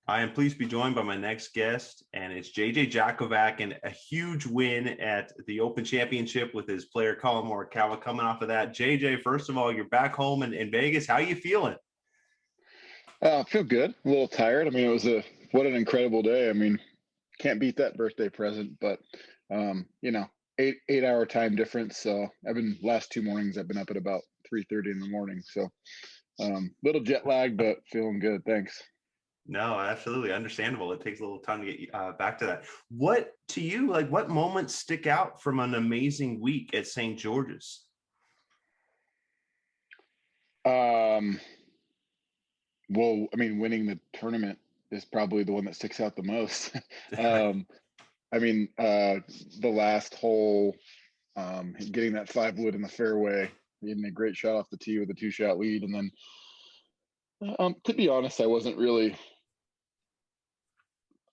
I am pleased to be joined by my next guest, and it's JJ Jakovac, and a huge win at the Open Championship with his player Collin Morikawa coming off of that. JJ, first of all, you're back home in Vegas. How are you feeling? I feel good. A little tired. I mean, it was what an incredible day. I mean, can't beat that birthday present. But you know, eight hour time difference. So I've been last 2 mornings. I've been up at about 3:30 in the morning. So little jet lag, but feeling good. Thanks. No, absolutely understandable. It takes a little time to get back to that. What to you, like, what moments stick out from an amazing week at St. George's? Um, well, I mean, winning the tournament is probably the one that sticks out the most. um, I mean, the last hole, getting that 5 wood in the fairway, getting a great shot off the tee with a 2-shot lead, and then, to be honest,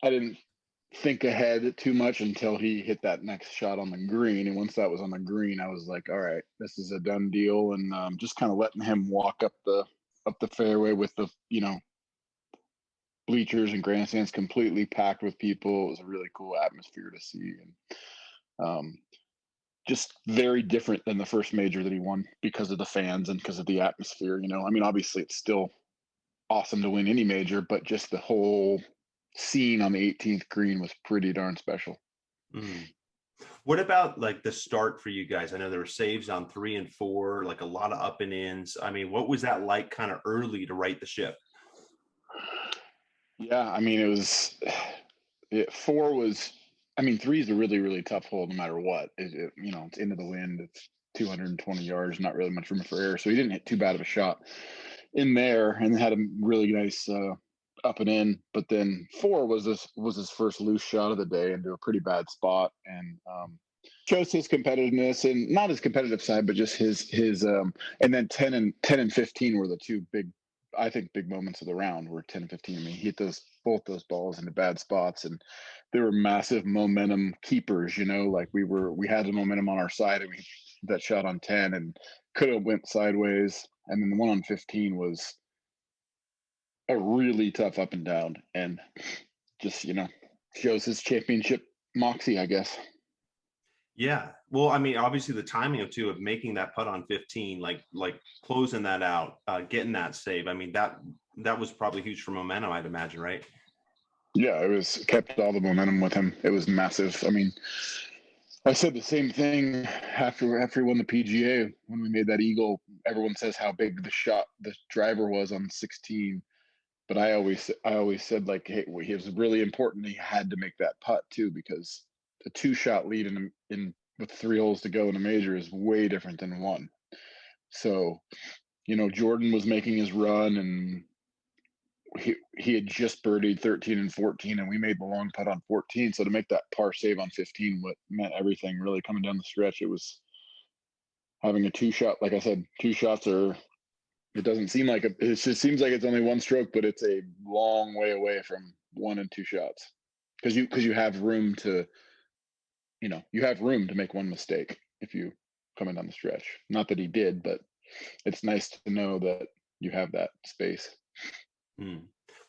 I didn't think ahead too much until he hit that next shot on the green, and once that was on the green, I was like, all right, this is a done deal, and just kind of letting him walk up the fairway with the bleachers and grandstands completely packed with people. It was a really cool atmosphere to see, and just very different than the first major that he won because of the fans and because of the atmosphere. I mean, obviously it's still awesome to win any major, but just the whole scene on the 18th green was pretty darn special. Mm. What about like the start for you guys? I know there were saves on 3 and 4, like a lot of up and ins. I mean, what was that like kind of early to right the ship? Yeah, I mean, four was, I mean, three is a really, really tough hole no matter what. It's into the wind. It's 220 yards, not really much room for error. So he didn't hit too bad of a shot in there and had a really nice up and in. But then four was his first loose shot of the day into a pretty bad spot, and shows his competitiveness, and not his competitive side, but just his and then 10 and 15 were the two big moments of the round. Were 10 and 15. I mean, he hit both those balls into bad spots, and they were massive momentum keepers. Like we had the momentum on our side, and we that shot on 10 and could have went sideways, and then the one on 15 was a really tough up and down, and just shows his championship moxie, I guess. Yeah. Well, I mean, obviously the timing of making that putt on 15, like closing that out, getting that save. I mean, that was probably huge for momentum, I'd imagine, right? Yeah, it kept all the momentum with him. It was massive. I mean, I said the same thing after he won the PGA when we made that eagle. Everyone says how big the driver was on 16, but I always said, like, hey, it was really important. He had to make that putt too, because a 2-shot lead in with 3 holes to go in a major is way different than one. So, Jordan was making his run, and he had just birdied 13 and 14, and we made the long putt on 14. So to make that par save on 15, what meant everything really coming down the stretch. It was having a 2-shot. Like I said, 2 shots are. It doesn't seem like it just seems like it's only one stroke, but it's a long way away from 1 and 2 shots, because you have room to make one mistake if you coming down the stretch. Not that he did, but it's nice to know that you have that space. Mm.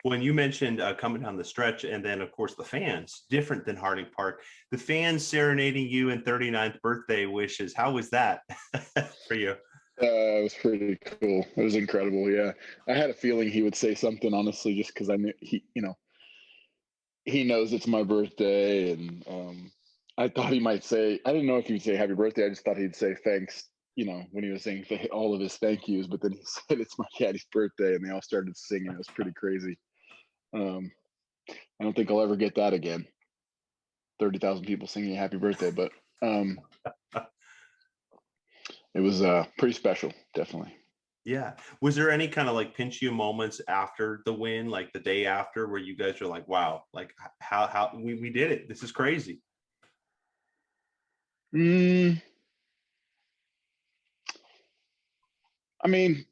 When you mentioned coming down the stretch, and then of course the fans, different than Harding Park, the fans serenading you in 39th birthday wishes. How was that for you? It was pretty cool. It was incredible. Yeah, I had a feeling he would say something, honestly, just because I knew he knows it's my birthday, and I thought he might say. I didn't know if he would say happy birthday. I just thought he'd say thanks. When he was saying all of his thank yous, but then he said it's my caddy's birthday, and they all started singing. It was pretty crazy. I don't think I'll ever get that again. 30,000 people singing happy birthday, but it was pretty special, definitely. Yeah. Was there any kind of like pinch you moments after the win, like the day after, where you guys are like, wow, like how we did it? This is crazy. I mean,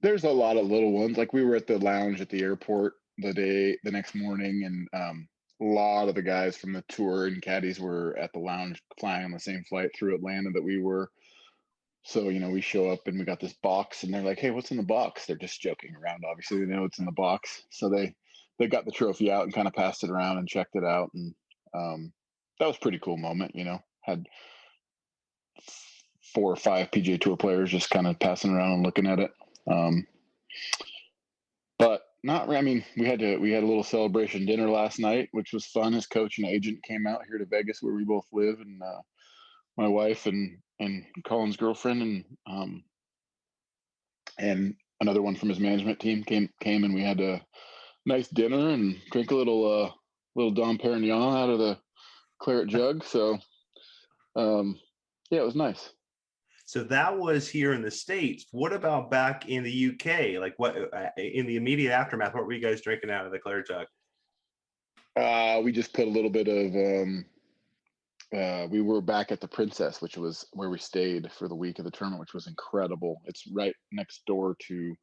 there's a lot of little ones. Like, we were at the lounge at the airport the next morning, and a lot of the guys from the tour and caddies were at the lounge flying on the same flight through Atlanta that we were. So, we show up and we got this box, and they're like, hey, what's in the box? They're just joking around. Obviously, they know it's in the box. So they they got the trophy out and kind of passed it around and checked it out. And that was a pretty cool moment, had 4 or 5 PGA Tour players just kind of passing around and looking at it. But not, I mean, we had a little celebration dinner last night, which was fun. His coach and agent came out here to Vegas, where we both live, and my wife and Collin's girlfriend and another one from his management team came, and we had a nice dinner and drink a little Dom Perignon out of the claret jug. So, yeah, it was nice. So that was here in the States. What about back in the UK? Like, what in the immediate aftermath, what were you guys drinking out of the claret jug? We just put a little bit of we were back at the Princess, which was where we stayed for the week of the tournament, which was incredible. It's right next door to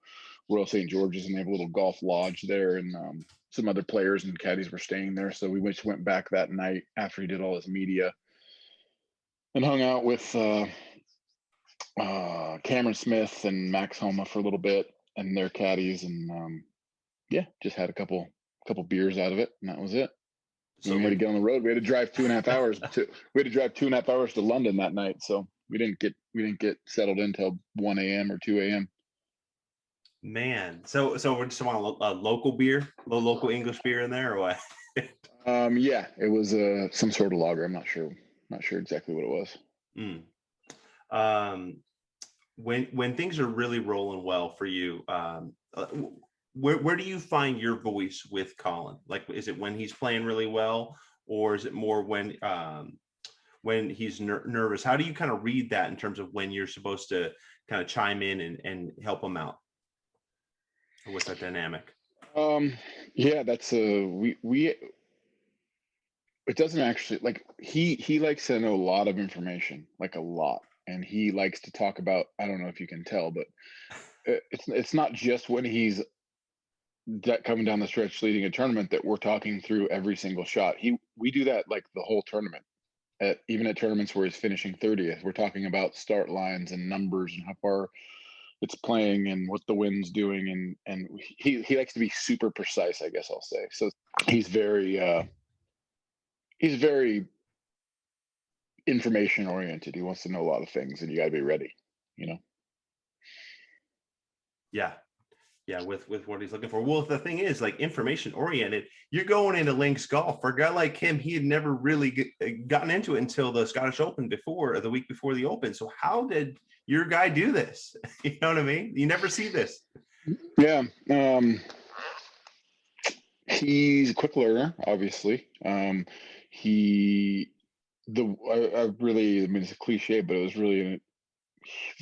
Royal St. George's, and they have a little golf lodge there, and some other players and caddies were staying there. So we just went back that night after he did all his media and hung out with Cameron Smith and Max Homa for a little bit and their caddies, and yeah, just had a couple beers out of it, and that was it. So we had to get on the road. We had to drive 2.5 hours to London that night. So we didn't get settled in till 1 a.m. or 2 a.m. Man, so we just want a local beer, a local English beer in there, or what? Yeah, it was some sort of lager. I'm not sure exactly what it was. When things are really rolling well for you, where do you find your voice with Collin? Like, is it when he's playing really well, or is it more when he's nervous? How do you kind of read that in terms of when you're supposed to kind of chime in and help him out? Or what's that dynamic? Yeah, that's it doesn't actually, like, he likes to know a lot of information, like a lot, and he likes to talk about, I don't know if you can tell, but it's not just when he's coming down the stretch leading a tournament that we're talking through every single shot. We do that like the whole tournament. Even at tournaments where he's finishing 30th, we're talking about start lines and numbers and how far it's playing and what the wind's doing, and he likes to be super precise, I guess I'll say. So he's very information oriented. He wants to know a lot of things, and you got to be ready, Yeah, with what he's looking for. Well, the thing is, like, information oriented, you're going into links golf. For a guy like him, he had never really gotten into it until the Scottish Open or the week before the Open. So how did your guy do this? You know what I mean? You never see this. Yeah. He's a quick learner, obviously. I mean, it's a cliche, but it was really a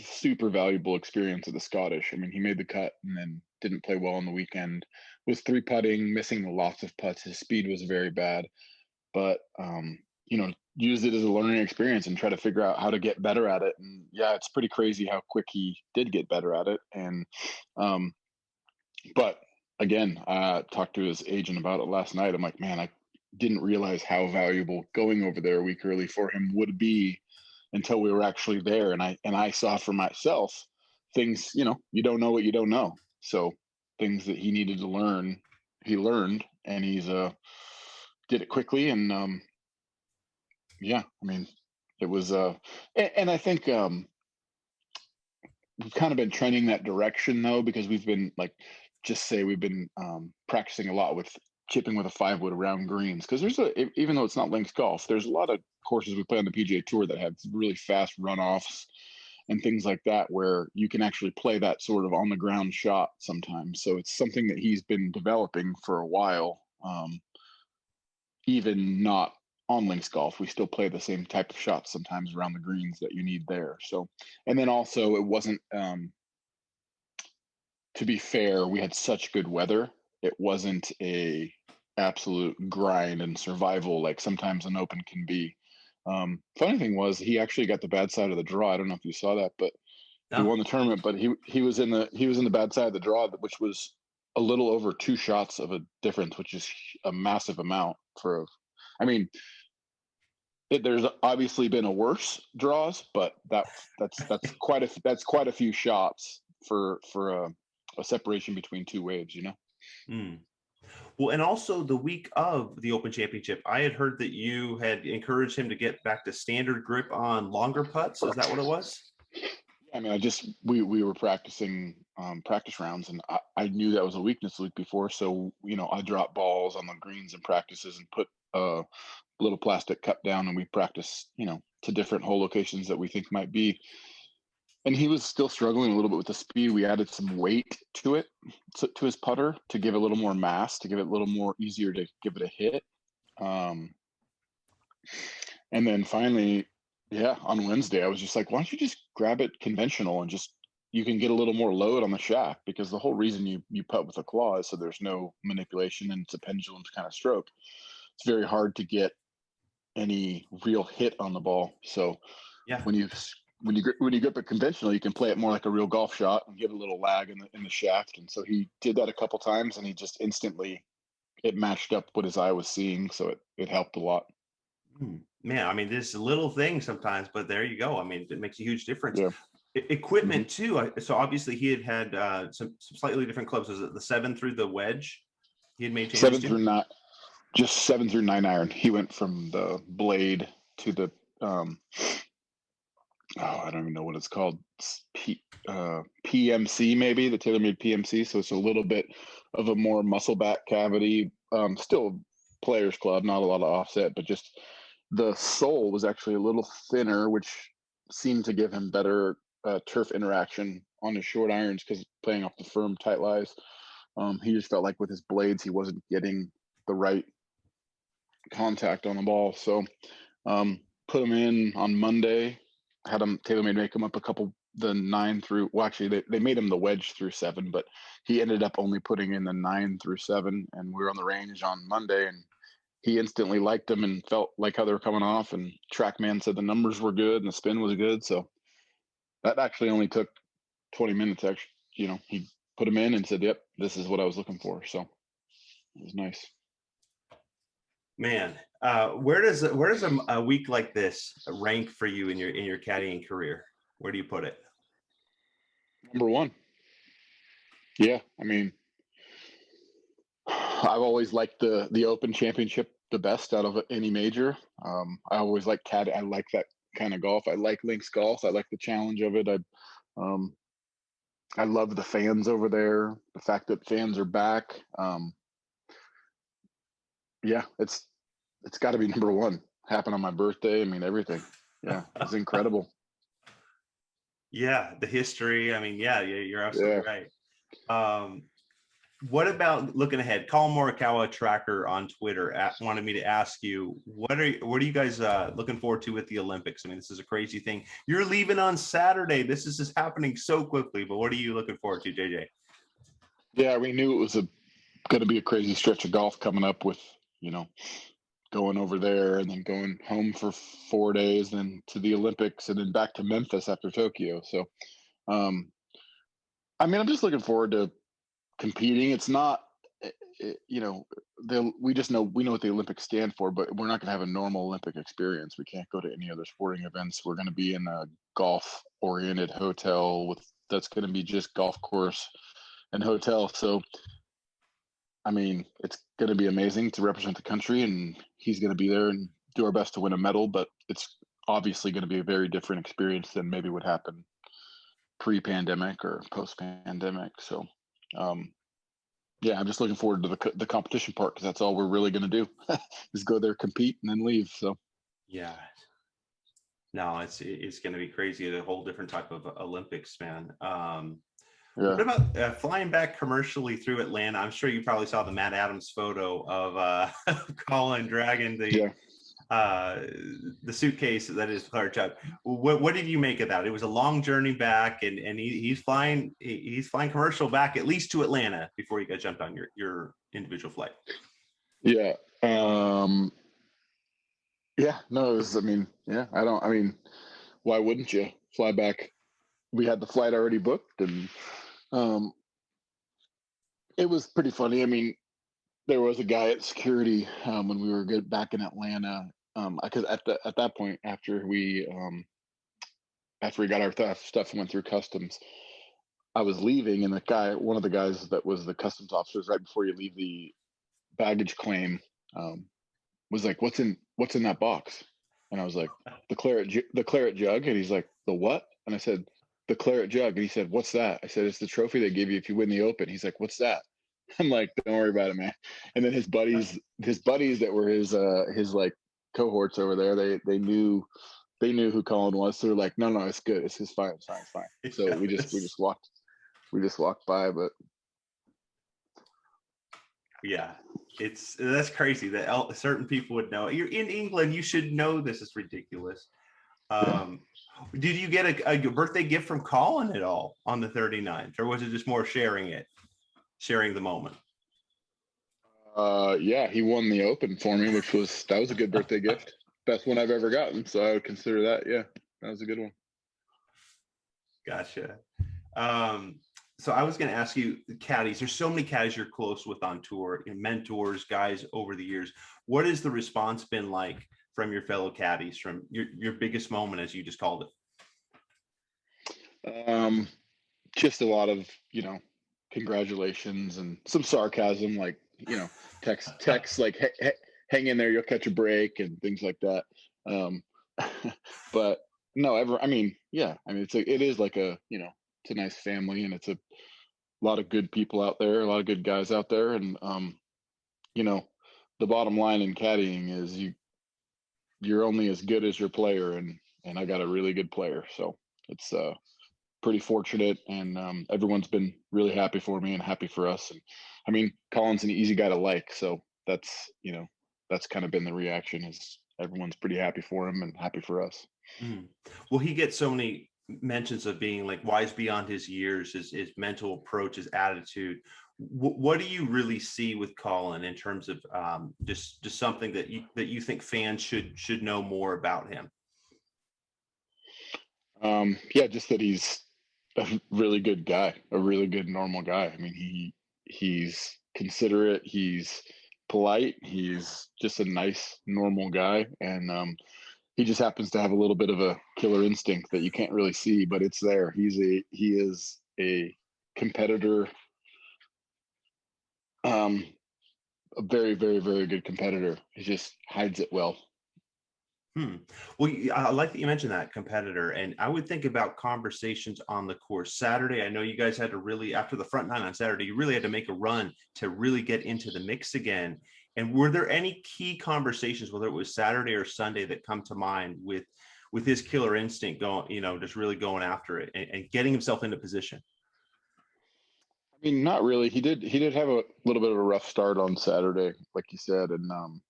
super valuable experience at the Scottish. I mean, he made the cut and then didn't play well on the weekend. Was 3-putting, missing lots of putts. His speed was very bad, but used it as a learning experience and try to figure out how to get better at it. And yeah, it's pretty crazy how quick he did get better at it. And but again, I talked to his agent about it last night. I'm like, man, I didn't realize how valuable going over there a week early for him would be until we were actually there. And I saw for myself things, you don't know what you don't know. So things that he needed to learn, he learned, and he's did it quickly. And yeah, I mean, it was and I think we've kind of been trending that direction, though, because we've been practicing a lot with chipping with a 5-wood around greens, because even though it's not links golf, there's a lot of courses we play on the PGA Tour that have really fast runoffs and things like that, where you can actually play that sort of on the ground shot sometimes. So it's something that he's been developing for a while. Even not on links golf, we still play the same type of shots sometimes around the greens that you need there. So, and then also it wasn't, to be fair, we had such good weather. It wasn't a absolute grind and survival like sometimes an Open can be. Funny thing was, he actually got the bad side of the draw. I don't know if you saw that, but he won the tournament. But he was in the bad side of the draw, which was a little over 2 shots of a difference, which is a massive amount for. I mean, there's obviously been a worse draws, but that's quite a few shots for a separation between 2 waves, Mm. Well, and also the week of the Open Championship, I had heard that you had encouraged him to get back to standard grip on longer putts. Is that what it was? I mean, we were practicing practice rounds, and I knew that was a weakness the week before. So I dropped balls on the greens and practices and put a little plastic cup down, and we practice to different hole locations that we think might be. And he was still struggling a little bit with the speed. We added some weight to it, to his putter, to give it a little more mass, to give it a little more easier to give it a hit. And then finally, on Wednesday, I was just like, why don't you just grab it conventional and you can get a little more load on the shaft, because the whole reason you putt with a claw is so there's no manipulation and it's a pendulum kind of stroke. It's very hard to get any real hit on the ball. So when you grip it conventional, you can play it more like a real golf shot and get a little lag in the shaft. And so he did that a couple times, and he just instantly, it matched up what his eye was seeing. So it helped a lot. Man, I mean, this little thing sometimes, but there you go. I mean, it makes a huge difference. Yeah. Equipment too. So obviously he had some slightly different clubs. Was it the 7 through the wedge? He had made changes 7 through 9, just 7 through 9 iron. He went from the blade to the I don't even know what it's called. PMC, maybe the TaylorMade PMC. So it's a little bit of a more muscle back cavity. Still players club, not a lot of offset, but just the sole was actually a little thinner, which seemed to give him better turf interaction on his short irons, because playing off the firm tight lies. He just felt like with his blades, he wasn't getting the right contact on the ball. So put him in on Monday, had him TaylorMade make him up a couple, the 9 through, well, actually they made him the wedge through 7, but he ended up only putting in the 9 through 7. And we were on the range on Monday, and he instantly liked them and felt like how they were coming off. And TrackMan said the numbers were good and the spin was good. So that actually only took 20 minutes. Actually, he put them in and said, "Yep, this is what I was looking for." So it was nice. Man, where does a week like this rank for you in your caddying career? Where do you put it? Number 1. Yeah, I mean, I've always liked the Open Championship the best out of any major. I always like caddy. I like that kind of golf. I like links golf. I like the challenge of it. I love the fans over there. The fact that fans are back. It's got to be number 1. Happened on my birthday. I mean, everything. Yeah, it's incredible. Yeah, the history. I mean, you're absolutely right. What about looking ahead? Collin Morikawa tracker on Twitter wanted me to ask you, what are you guys looking forward to with the Olympics? I mean, this is a crazy thing. You're leaving on Saturday. This is just happening so quickly, but what are you looking forward to, JJ? Yeah, we knew it was going to be a crazy stretch of golf coming up with, going over there and then going home for 4 days, then to the Olympics, and then back to Memphis after Tokyo. So, I mean, I'm just looking forward to competing. It's not, we know what the Olympics stand for, but we're not going to have a normal Olympic experience. We can't go to any other sporting events. We're going to be in a golf oriented hotel that's going to be just golf course and hotel. So, I mean, it's going to be amazing to represent the country, and he's going to be there and do our best to win a medal, but it's obviously going to be a very different experience than maybe would happen pre-pandemic or post-pandemic. So, I'm just looking forward to the competition part, because that's all we're really going to do is go there, compete, and then leave. So, yeah, no, it's going to be crazy. A whole different type of Olympics, man. What about flying back commercially through Atlanta? I'm sure you probably saw the Matt Adams photo of Collin dragging the suitcase that is Claret Chubb. What did you make of that? It was a long journey back, and he's flying commercial back at least to Atlanta before you got jumped on your individual flight. Yeah. No, it was, why wouldn't you fly back? We had the flight already booked, and it was pretty funny. I mean, there was a guy at security when we were back in Atlanta, because at that point, after we got our stuff and went through customs, I was leaving, and one of the guys that was the customs officers, right before you leave the baggage claim, was like, what's in that box? And I was like, the claret jug. And he's like, the what? And I said, the claret jug. And he said, what's that? I said, it's the trophy they give you if you win the Open. He's like, what's that? I'm like, don't worry about it, man. And then his buddies that were his like cohorts over there, they knew who Collin was. So they're like, no, it's good. It's fine. It's fine. So we just walked by, but yeah, that's crazy that certain people would know. You're in England, you should know this is ridiculous. Did you get a birthday gift from Collin at all on the 39th, or was it just more sharing the moment? Yeah, he won the Open for me, that was a good birthday gift. Best one I've ever gotten. So I would consider that. Yeah, that was a good one. Gotcha. So I was going to ask you, caddies, there's so many caddies you're close with on tour, mentors, guys over the years. What has the response been like from your fellow caddies, from your biggest moment, as you just called it? Just a lot of, congratulations and some sarcasm, like, text like, hey, hang in there, you'll catch a break and things like that. But no, it is like it's a nice family, and it's a lot of good people out there, a lot of good guys out there. And, the bottom line in caddying is you're only as good as your player. And I got a really good player. So it's, pretty fortunate, and everyone's been really happy for me and happy for us. And I mean, Collin's an easy guy to like, so that's kind of been the reaction, is everyone's pretty happy for him and happy for us. Well, he gets so many mentions of being like wise beyond his years, his mental approach, his attitude. What do you really see with Collin in terms of just something that you think fans should know more about him? Yeah, just that he's a really good guy, a really good normal guy. I mean, he's considerate, he's polite, he's just a nice normal guy. And he just happens to have a little bit of a killer instinct that you can't really see, but it's there. He is a competitor, a very, very, very good competitor. He just hides it well. Well, I like that you mentioned that, competitor. And I would think about conversations on the course. Saturday, I know you guys had to really, after the front nine on Saturday, you really had to make a run to really get into the mix again. And were there any key conversations, whether it was Saturday or Sunday, that come to mind with his killer instinct going, just really going after it and getting himself into position? I mean, not really. He did have a little bit of a rough start on Saturday, like you said. And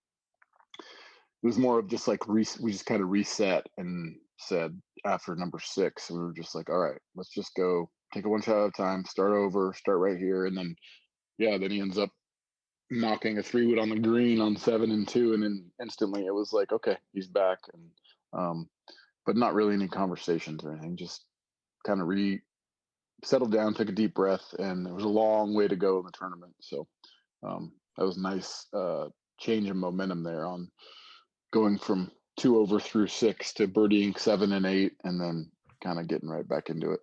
it was more of just like we just kind of reset and said, after number 6, we were just like, all right, let's just go take it one shot at a time, start over, start right here. And then then he ends up knocking a 3-wood on the green on 7 and 2, and then instantly it was like, okay, he's back. And but not really any conversations or anything, just kind of settled down, took a deep breath, and it was a long way to go in the tournament. So that was nice change in momentum there, on going from 2 over through 6 to birdieing 7 and 8, and then kind of getting right back into it.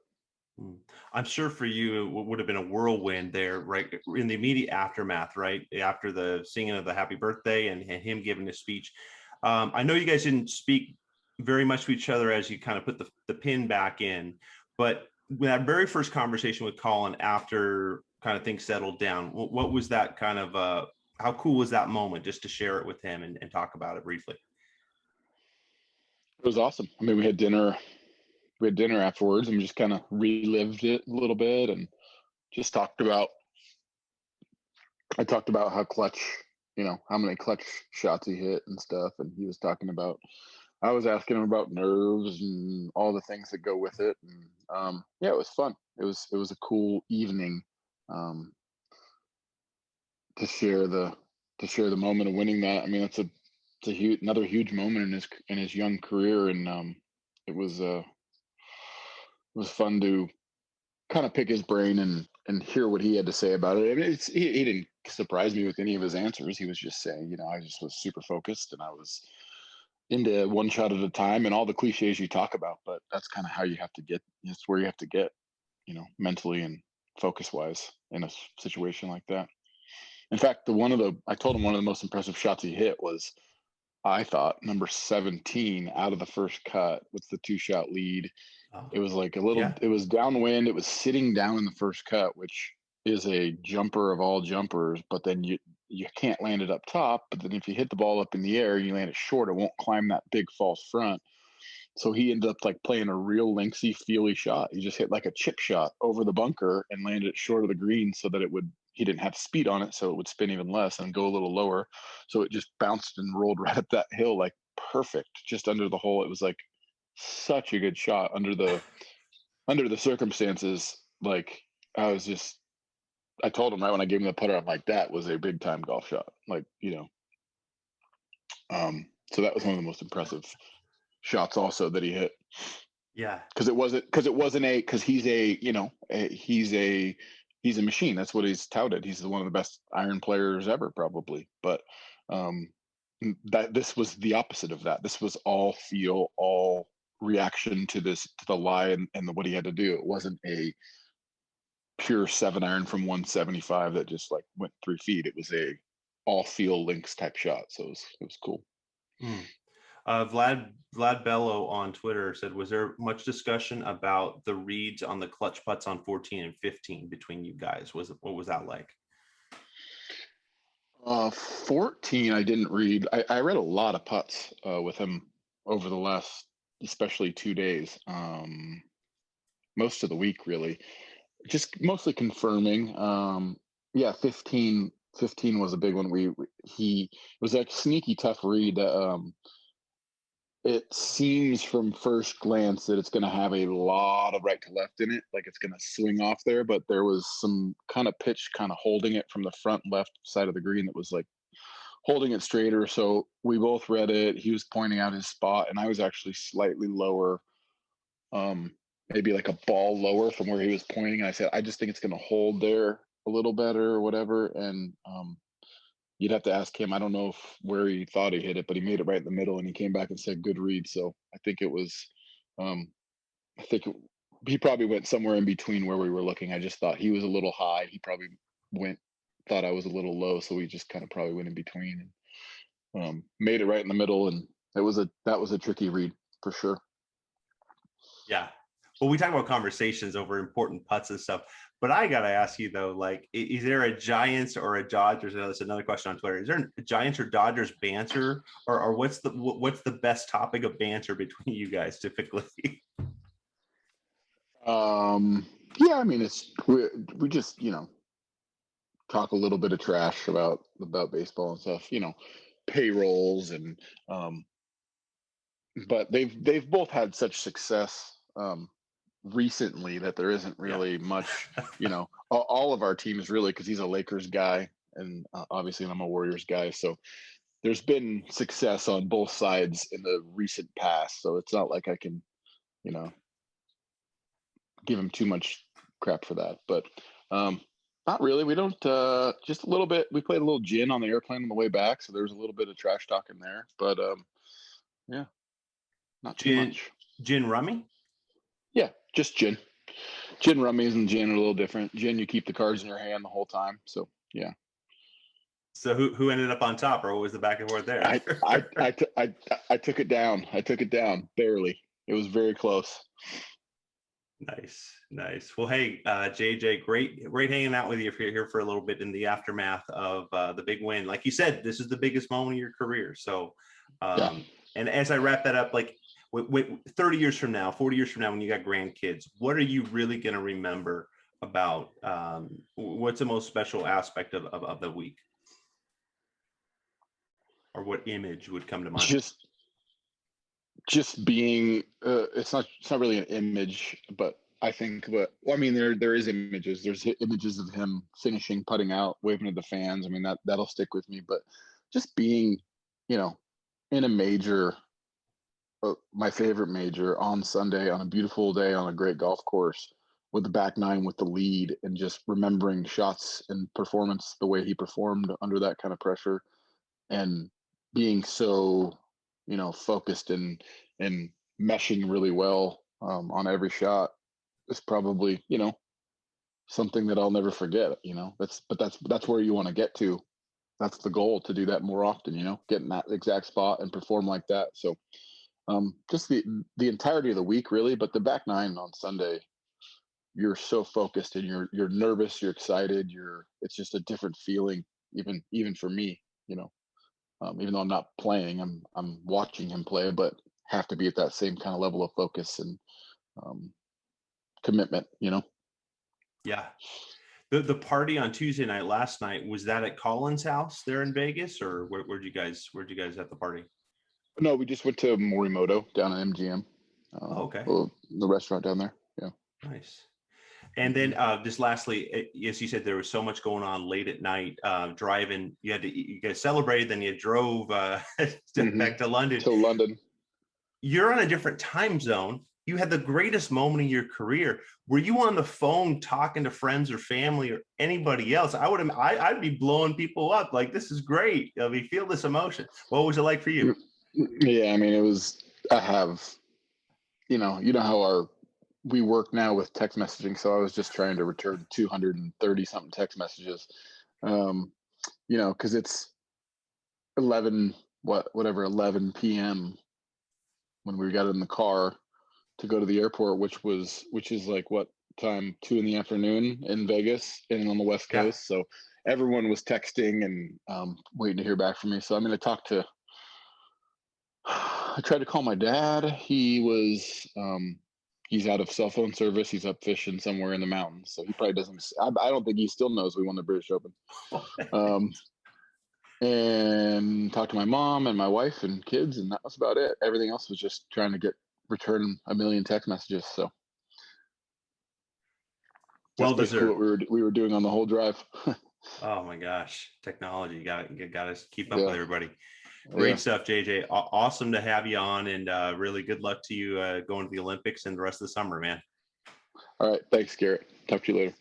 I'm sure for you it would have been a whirlwind there, right, in the immediate aftermath, right after the singing of the happy birthday and him giving a speech. I know you guys didn't speak very much to each other as you kind of put the pin back in, but that very first conversation with Collin after kind of things settled down, what was that kind of how cool was that moment, just to share it with him and talk about it briefly? It was awesome. I mean, we had dinner afterwards, and we just kind of relived it a little bit, and just talked about how clutch, how many clutch shots he hit and stuff. And he was talking about, I was asking him about nerves and all the things that go with it. And it was fun. It was a cool evening to share the moment of winning that. I mean, it's another huge moment in his young career. And it was fun to kind of pick his brain and hear what he had to say about it. I mean, he didn't surprise me with any of his answers. He was just saying, I just was super focused, and I was into one shot at a time, and all the cliches you talk about. But that's kind of how you have to get. It's where you have to get, mentally and focus wise in a situation like that. In fact, I told him one of the most impressive shots he hit was, I thought, number 17 out of the first cut with the 2-shot lead. Oh, It was like yeah. it was downwind. It was sitting down in the first cut, which is a jumper of all jumpers, but then you can't land it up top. But then if you hit the ball up in the air, you land it short, it won't climb that big false front. So he ended up like playing a real lengthy, feely shot. He just hit like a chip shot over the bunker and landed it short of the green so that he didn't have speed on it, so it would spin even less and go a little lower. So it just bounced and rolled right up that hill, like perfect, just under the hole. It was like such a good shot under the circumstances. Like I told him right when I gave him the putter, I'm like, that was a big time golf shot. Like, so that was one of the most impressive shots also that he hit. Yeah. Because he's a machine. That's what he's touted. He's one of the best iron players ever, probably. But that this was the opposite of that. This was all feel, all reaction to the lie and what he had to do. It wasn't a pure 7-iron from 175 that just like went 3 feet. It was a all feel links type shot. So it was cool. Vlad Bello on Twitter said, was there much discussion about the reads on the clutch putts on 14 and 15 between you guys? What was that like? 14, I didn't read. I read a lot of putts with him over the last, especially 2 days. Most of the week, really. Just mostly confirming. Yeah, 15 was a big one. He was that sneaky tough read. It seems from first glance that it's going to have a lot of right to left in it, like it's going to swing off there. But there was some kind of pitch, kind of holding it from the front left side of the green that was like holding it straighter. So we both read it. He was pointing out his spot, and I was actually slightly lower, maybe like a ball lower from where he was pointing. And I said, I just think it's going to hold there a little better or whatever. And you'd have to ask him. I don't know where he thought he hit it, but he made it right in the middle, and he came back and said, good read. So I think it was, he probably went somewhere in between where we were looking. I just thought he was a little high. He probably thought I was a little low. So we just kind of probably went in between and made it right in the middle. And that was a tricky read for sure. Yeah. Well, we talk about conversations over important putts and stuff, but I got to ask you though, like, is there a Giants or a Dodgers? That's another question on Twitter. Is there a Giants or Dodgers banter, or what's the best topic of banter between you guys typically? Yeah, I mean, we just, talk a little bit of trash about baseball and stuff, payrolls and, but they've both had such success, recently that there isn't really much, all of our teams really, because he's a Lakers guy and obviously I'm a Warriors guy. So there's been success on both sides in the recent past. So it's not like I can, give him too much crap for that. But not really. We don't, just a little bit. We played a little gin on the airplane on the way back. So there's a little bit of trash talk in there. But yeah, not too much. Gin rummy? Yeah, just gin. Gin rummies and gin are a little different. Gin, you keep the cards in your hand the whole time. So yeah. So who ended up on top, or what was the back and forth there? I took it down. I took it down barely. It was very close. Nice. Well, hey, JJ, great hanging out with you if you're here for a little bit in the aftermath of the big win. Like you said, this is the biggest moment of your career. So, and as I wrap that up, like 30 years from now, 40 years from now, when you got grandkids, what are you really going to remember about? What's the most special aspect of the week? Or what image would come to mind? Just being, it's not really an image, but I think there is images. There's images of him finishing, putting out, waving to the fans. I mean, that'll stick with me, but just being, in a major, my favorite major on Sunday, on a beautiful day, on a great golf course with the back nine, with the lead, and just remembering shots and performance, the way he performed under that kind of pressure, and being so, focused and meshing really well on every shot is probably, something that I'll never forget. That's where you want to get to. That's the goal, to do that more often. Get in that exact spot and perform like that. So just the entirety of the week, really. But the back nine on Sunday, you're so focused and you're nervous, you're excited, it's just a different feeling, even for me. Even though I'm not playing, I'm watching him play, but have to be at that same kind of level of focus and commitment. Yeah. The party on Tuesday night last night, was that at Collin's house there in Vegas, or where'd you guys at the party? No, we just went to Morimoto down at MGM. Okay. The restaurant down there. Yeah. Nice. And then just lastly, as you said, there was so much going on late at night, driving. You guys celebrated, then you drove back to London. To London. You're on a different time zone. You had the greatest moment in your career. Were you on the phone talking to friends or family or anybody else? I'd be blowing people up. Like, this is great. Feel this emotion. What was it like for you? Yeah, I have, how we work now with text messaging. So I was just trying to return 230 something text messages, cause it's 11 PM when we got in the car to go to the airport, which is like what time, 2 PM in Vegas and on the West Coast. Yeah. So everyone was texting and waiting to hear back from me. So I'm going to I tried to call my dad. He was, he's out of cell phone service. He's up fishing somewhere in the mountains. So he probably doesn't, I don't think he still knows we won the British Open. And talked to my mom and my wife and kids, and that was about it. Everything else was just trying to return a million text messages. So well basically what we were doing on the whole drive. Oh my gosh, technology! You got to keep up with everybody. Great stuff, JJ. Awesome to have you on, and really good luck to you going to the Olympics and the rest of the summer, man. All right, thanks, Garrett. Talk to you later.